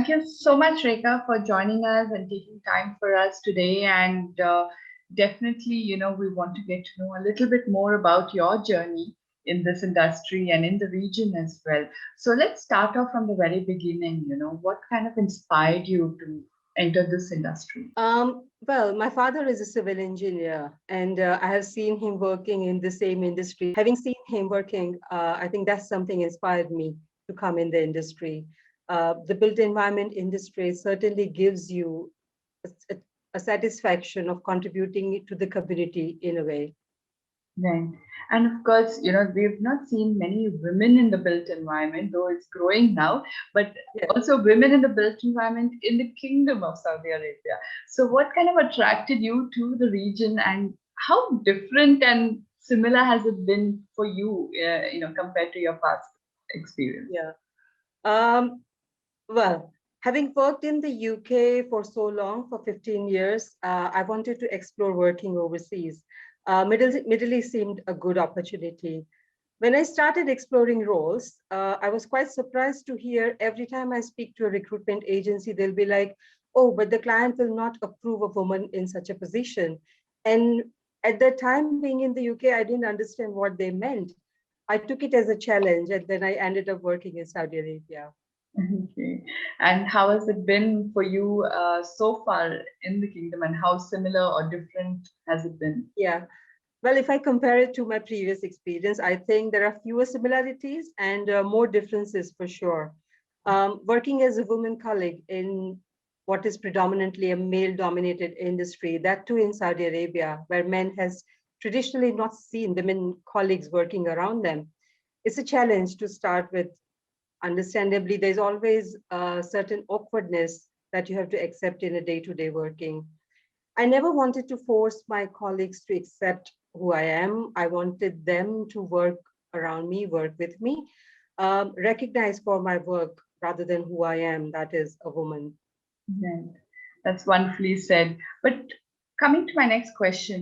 Thank you so much, Rekha, for joining us and taking time for us today. And definitely, we want to get to know a little bit more about your journey in this industry and in the region as well. So let's start off from the very beginning. What kind of inspired you to enter this industry? Well, my father is a civil engineer, and I have seen him working in the same industry. Having seen him working, I think that's something inspired me to come in the industry. The built environment industry certainly gives you a, a satisfaction of contributing to the community in a way. Right. And of course, we've not seen many women in the built environment, though it's growing now, but Yeah. also women in the built environment in the Kingdom of Saudi Arabia. So, what kind of attracted you to the region, and how different and similar has it been for you, compared to your past experience? Yeah. Um, Well, having worked in the UK for so long, for 15 years, I wanted to explore working overseas. Middle East seemed a good opportunity. When I started exploring roles, I was quite surprised to hear every time I speak to a recruitment agency, they'll be like, oh, but the client will not approve a woman in such a position. And at that time, being in the UK, I didn't understand what they meant. I took it as a challenge, and then I ended up working in Saudi Arabia. Okay. And how has it been for you so far in the kingdom, and how similar or different has it been? Yeah. Well, if I compare it to my previous experience, I think there are fewer similarities and more differences for sure. Working as a woman colleague in what is predominantly a male-dominated industry, that too in Saudi Arabia, where men has traditionally not seen women colleagues working around them, it's a challenge to start with. Understandably, there's always a certain awkwardness that you have to accept in a day-to-day working. I never wanted to force my colleagues to accept who I am. I wanted them to work around me, work with me, recognize for my work rather than who I am, that is a woman. Right. That's wonderfully said. But coming to my next question,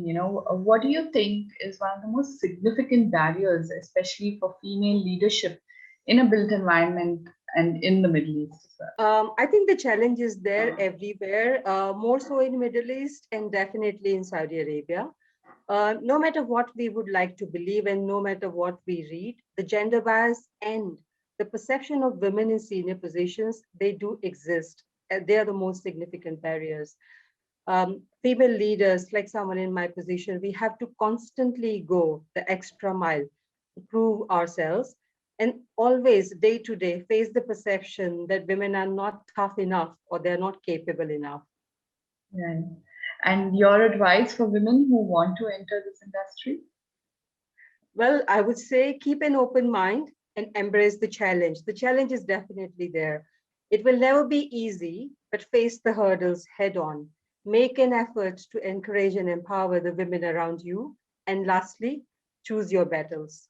what do you think is one of the most significant barriers, especially for female leadership in a built environment and in the Middle East as well? I think the challenge is there everywhere, more so in Middle East and definitely in Saudi Arabia. No matter what we would like to believe and no matter what we read, the gender bias and the perception of women in senior positions, they do exist. They are the most significant barriers. Female leaders, like someone in my position, we have to constantly go the extra mile to prove ourselves and always day to day face the perception that women are not tough enough or they're not capable enough. Right. And your advice for women who want to enter this industry? Well, I would say keep an open mind and embrace the challenge. The challenge is definitely there. It will never be easy, but face the hurdles head on. Make an effort to encourage and empower the women around you. And lastly, choose your battles.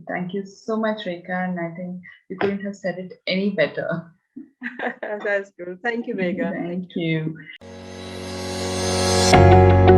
Thank you so much, Rekha. And I think you couldn't have said it any better. That's good. Thank you, Megha. Thank Thank you. you.